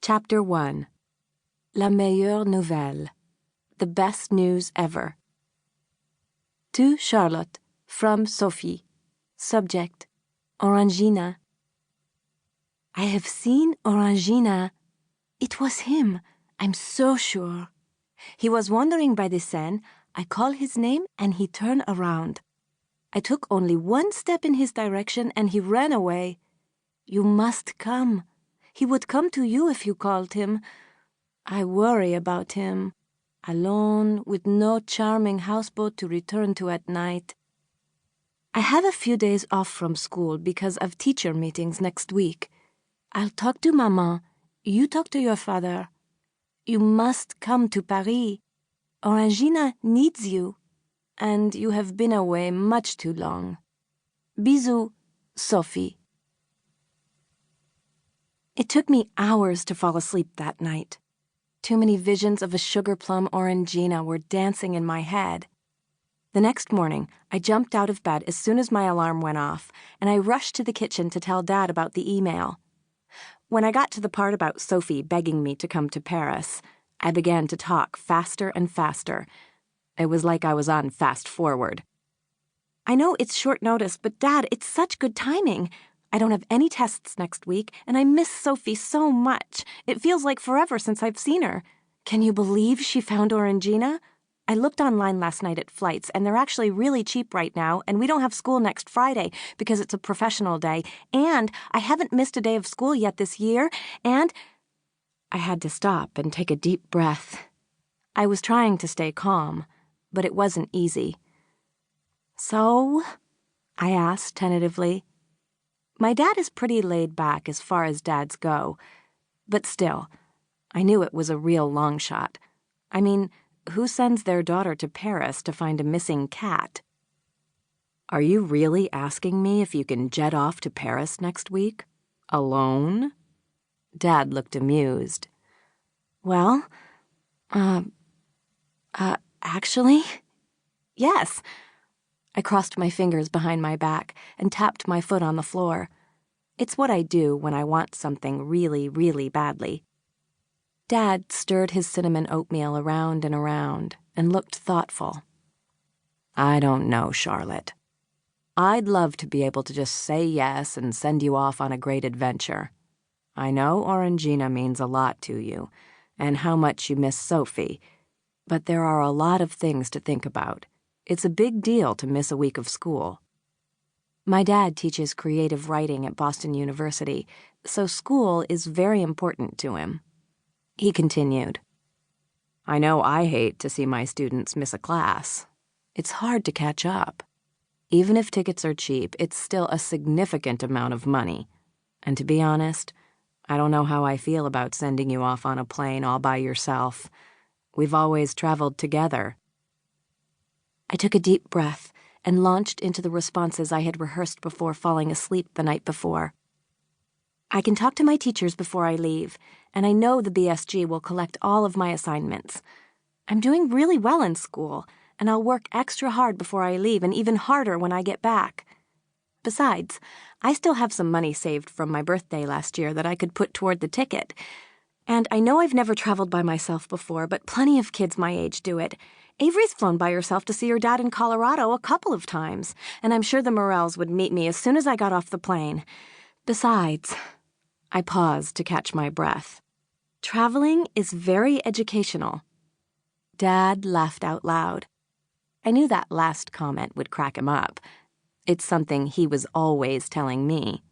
Chapter 1. La meilleure nouvelle. The best news ever. To Charlotte, from Sophie. Subject, Orangina. I have seen Orangina. It was him, I'm so sure. He was wandering by the Seine. I call his name and he turned around. I took only one step in his direction and he ran away. You must come. He would come to you if you called him. I worry about him. Alone, with no charming houseboat to return to at night. I have a few days off from school because of teacher meetings next week. I'll talk to Maman. You talk to your father. You must come to Paris. Orangina needs you. And you have been away much too long. Bisous, Sophie. It took me hours to fall asleep that night. Too many visions of a sugar-plum Orangina were dancing in my head. The next morning, I jumped out of bed as soon as my alarm went off, and I rushed to the kitchen to tell Dad about the email. When I got to the part about Sophie begging me to come to Paris, I began to talk faster and faster. It was like I was on fast forward. I know it's short notice, but Dad, it's such good timing. I don't have any tests next week, and I miss Sophie so much. It feels like forever since I've seen her. Can you believe she found Orangina? I looked online last night at flights, and they're actually really cheap right now, and we don't have school next Friday because it's a professional day, and I haven't missed a day of school yet this year, and... I had to stop and take a deep breath. I was trying to stay calm, but it wasn't easy. So? I asked tentatively. My dad is pretty laid back as far as dads go, but still, I knew it was a real long shot. I mean, who sends their daughter to Paris to find a missing cat? Are you really asking me if you can jet off to Paris next week? Alone? Dad looked amused. Well, actually, yes. I crossed my fingers behind my back and tapped my foot on the floor. It's what I do when I want something really, really badly. Dad stirred his cinnamon oatmeal around and looked thoughtful. I don't know, Charlotte. I'd love to be able to just say yes and send you off on a great adventure. I know Orangina means a lot to you, and how much you miss Sophie, but there are a lot of things to think about. It's a big deal to miss a week of school. My dad teaches creative writing at Boston University, so school is very important to him. He continued, I know I hate to see my students miss a class. It's hard to catch up. Even if tickets are cheap, it's still a significant amount of money. And to be honest, I don't know how I feel about sending you off on a plane all by yourself. We've always traveled together. I took a deep breath and launched into the responses I had rehearsed before falling asleep the night before. I can talk to my teachers before I leave, and I know the BSG will collect all of my assignments. I'm doing really well in school, and I'll work extra hard before I leave and even harder when I get back. Besides, I still have some money saved from my birthday last year that I could put toward the ticket. And I know I've never traveled by myself before, but plenty of kids my age do it. Avery's flown by herself to see her dad in Colorado a couple of times, and I'm sure the Morels would meet me as soon as I got off the plane. Besides, I paused to catch my breath. Traveling is very educational. Dad laughed out loud. I knew that last comment would crack him up. It's something he was always telling me.